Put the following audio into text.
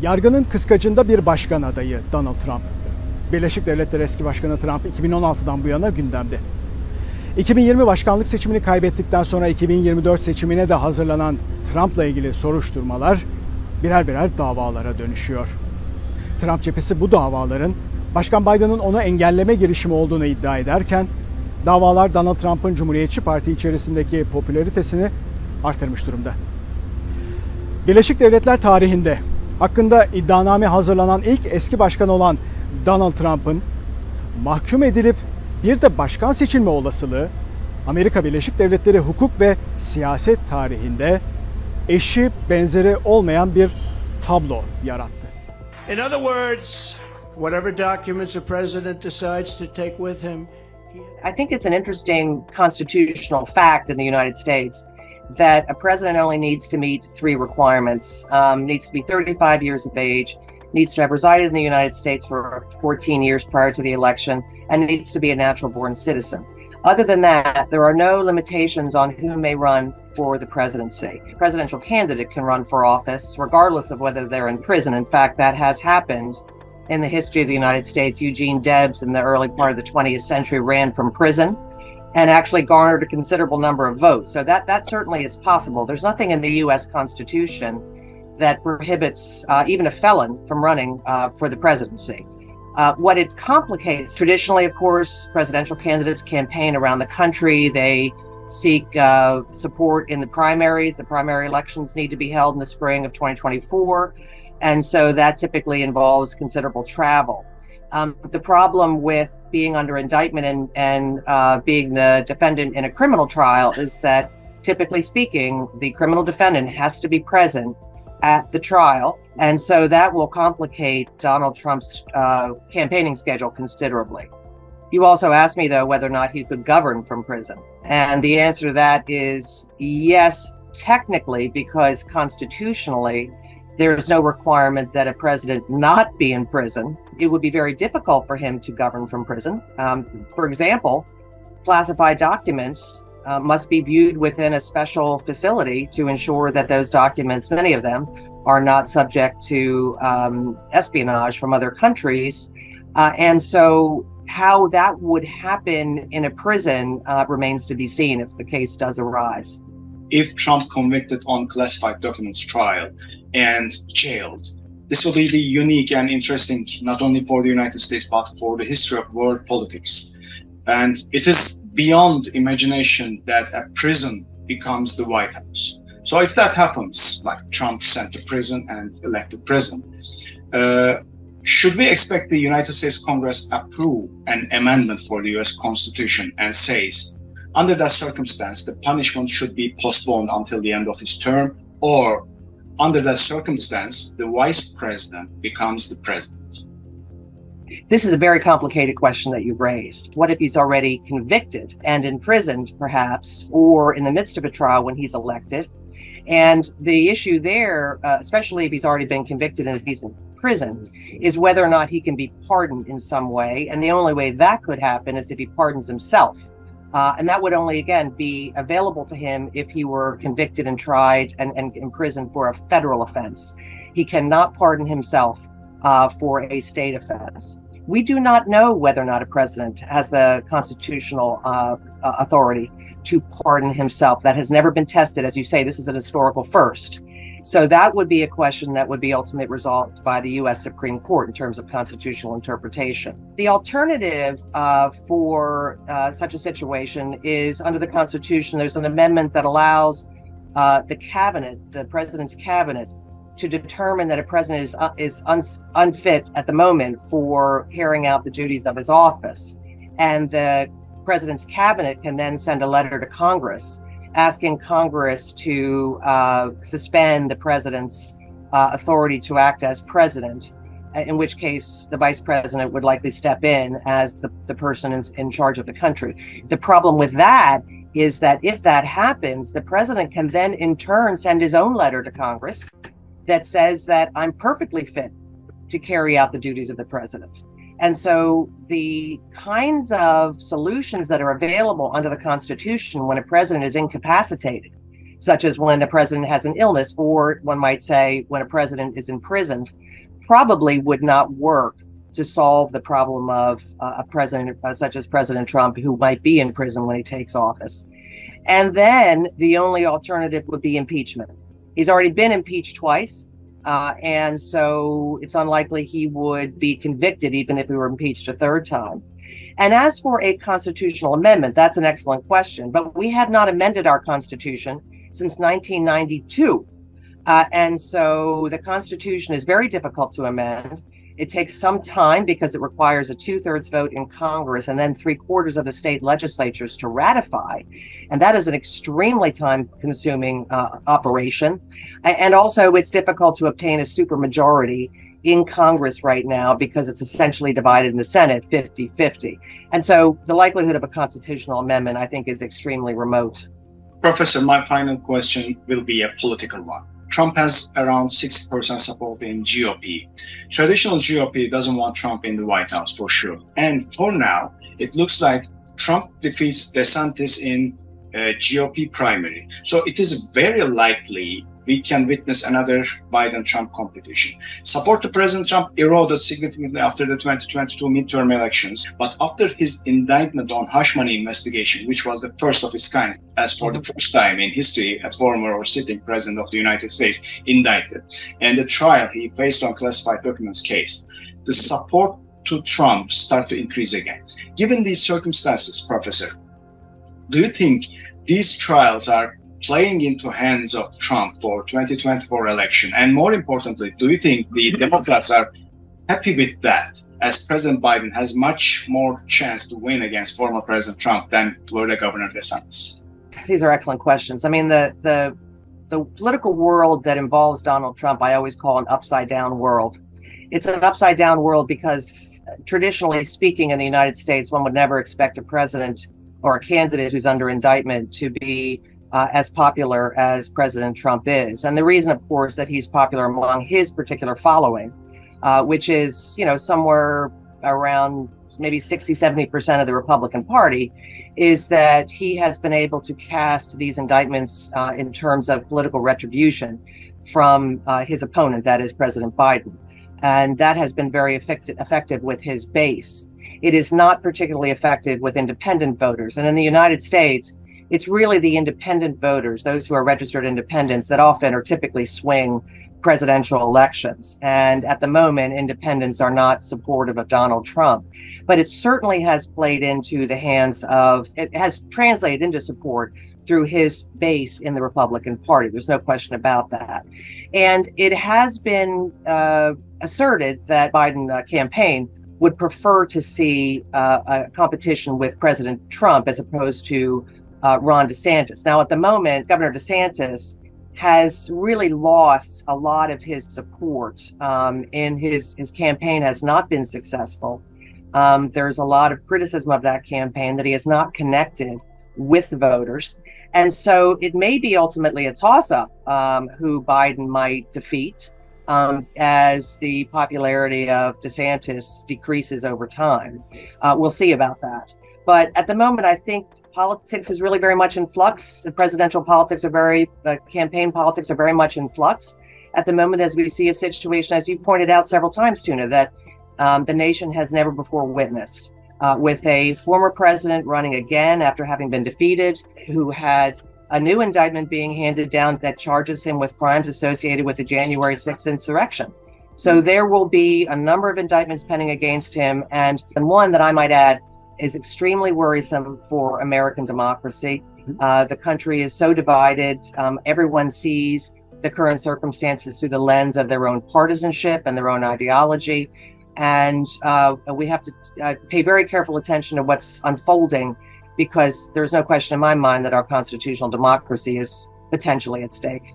Yargının kıskacında bir başkan adayı Donald Trump. Birleşik Devletler eski başkanı Trump 2016'dan bu yana gündemde. 2020 başkanlık seçimini kaybettikten sonra 2024 seçimine de hazırlanan Trump'la ilgili soruşturmalar birer birer davalara dönüşüyor. Trump cephesi bu davaların Başkan Biden'ın onu engelleme girişimi olduğunu iddia ederken, davalar Donald Trump'ın Cumhuriyetçi Parti içerisindeki popülaritesini artırmış durumda. Birleşik Devletler tarihinde hakkında iddianame hazırlanan ilk eski başkan olan Donald Trump'ın mahkum edilip bir de başkan seçilme olasılığı Amerika Birleşik Devletleri hukuk ve siyaset tarihinde eşi benzeri olmayan bir tablo yarattı. In other words, whatever documents a president decides to take with him. I think it's an interesting constitutional fact in the United States that a president only needs to meet three requirements. Needs to be 35 years of age, needs to have resided in the United States for 14 years prior to the election, and needs to be a natural-born citizen. Other than that, there are no limitations on who may run for the presidency. A presidential candidate can run for office regardless of whether they're in prison. In fact, that has happened in the history of the United States. Eugene Debs in the early part of the 20th century ran from prison and actually garnered a considerable number of votes. So that certainly is possible. There's nothing in the U.S. Constitution that prohibits even a felon from running for the presidency. What it complicates, traditionally, of course, presidential candidates campaign around the country. They seek support in the primaries. The primary elections need to be held in the spring of 2024. And so that typically involves considerable travel. The problem with being under indictment and being the defendant in a criminal trial is that, typically speaking, the criminal defendant has to be present at the trial. And so that will complicate Donald Trump's campaigning schedule considerably. You also asked me, though, whether or not he could govern from prison. And the answer to that is yes, technically, because constitutionally, there's no requirement that a president not be in prison. It would be very difficult for him to govern from prison. For example, classified documents must be viewed within a special facility to ensure that those documents, many of them, are not subject to espionage from other countries. And so how that would happen in a prison remains to be seen if the case does arise. If Trump convicted on classified documents trial and jailed, this will be the unique and interesting, not only for the United States, but for the history of world politics. And it is beyond imagination that a prison becomes the White House. So if that happens, like Trump sent to prison and elected president, should we expect the United States Congress approve an amendment for the US Constitution and says, under that circumstance, the punishment should be postponed until the end of his term, or under that circumstance, the vice president becomes the president? This is a very complicated question that you've raised. What if he's already convicted and imprisoned, perhaps, or in the midst of a trial when he's elected? And the issue there, especially if he's already been convicted and if he's in prison, is whether or not he can be pardoned in some way. And the only way that could happen is if he pardons himself. And that would only, again, be available to him if he were convicted and tried and imprisoned for a federal offense. He cannot pardon himself for a state offense. We do not know whether or not a president has the constitutional authority to pardon himself. That has never been tested. As you say, this is an historical first. So that would be a question that would be ultimately resolved by the U.S. Supreme Court in terms of constitutional interpretation. The alternative for such a situation is, under the Constitution, there's an amendment that allows the cabinet, the president's cabinet, to determine that a president is unfit at the moment for carrying out the duties of his office. And the president's cabinet can then send a letter to Congress asking Congress to suspend the president's authority to act as president, in which case the vice president would likely step in as the person in charge of the country. The problem with that is that if that happens, the president can then in turn send his own letter to Congress that says that I'm perfectly fit to carry out the duties of the president. And so the kinds of solutions that are available under the Constitution when a president is incapacitated, such as when a president has an illness, or one might say when a president is imprisoned, probably would not work to solve the problem of a president such as President Trump, who might be in prison when he takes office. And then the only alternative would be impeachment. He's already been impeached twice. And so it's unlikely he would be convicted even if he were impeached a third time. And as for a constitutional amendment, that's an excellent question. But we have not amended our Constitution since 1992. And so the Constitution is very difficult to amend. It takes some time because it requires a 2/3 vote in Congress and then 3/4 of the state legislatures to ratify. And that is an extremely time-consuming operation. And also, it's difficult to obtain a supermajority in Congress right now because it's essentially divided in the Senate 50-50. And so the likelihood of a constitutional amendment, I think, is extremely remote. Professor, my final question will be a political one. Trump has around 60% support in GOP. Traditional GOP doesn't want Trump in the White House for sure. And for now, it looks like Trump defeats DeSantis in GOP primary. So it is very likely we can witness another Biden-Trump competition. Support to President Trump eroded significantly after the 2022 midterm elections, but after his indictment on hush money investigation, which was the first of its kind, as for the first time in history, a former or sitting president of the United States indicted, and the trial he faced on classified documents case, the support to Trump start to increase again. Given these circumstances, Professor, do you think these trials are playing into hands of Trump for 2024 election? And more importantly, do you think the Democrats are happy with that, as President Biden has much more chance to win against former President Trump than Florida Governor DeSantis? These are excellent questions. I mean, the political world that involves Donald Trump, I always call an upside down world. It's an upside down world because traditionally speaking in the United States, one would never expect a president or a candidate who's under indictment to be as popular as President Trump is. And the reason, of course, that he's popular among his particular following, which is, somewhere around maybe 60-70% of the Republican Party, is that he has been able to cast these indictments in terms of political retribution from his opponent, that is President Biden. And that has been very effective with his base. It is not particularly effective with independent voters. And in the United States, it's really the independent voters, those who are registered independents, that often or typically swing presidential elections. And at the moment, independents are not supportive of Donald Trump. But it certainly has played into the hands of, it has translated into support through his base in the Republican Party. There's no question about that. And it has been asserted that Biden campaign would prefer to see a competition with President Trump as opposed to Ron DeSantis. Now, at the moment, Governor DeSantis has really lost a lot of his support in his campaign has not been successful. There's a lot of criticism of that campaign that he has not connected with the voters. And so it may be ultimately a toss-up who Biden might defeat as the popularity of DeSantis decreases over time. We'll see about that. But at the moment, I think politics is really very much in flux. The presidential politics are campaign politics are very much in flux at the moment, as we see a situation, as you pointed out several times, Tuna, that the nation has never before witnessed, with a former president running again after having been defeated, who had a new indictment being handed down that charges him with crimes associated with the January 6th insurrection. So there will be a number of indictments pending against him, and one that I might add is extremely worrisome for American democracy. The country is so divided. Everyone sees the current circumstances through the lens of their own partisanship and their own ideology. And we have to pay very careful attention to what's unfolding, because there's no question in my mind that our constitutional democracy is potentially at stake.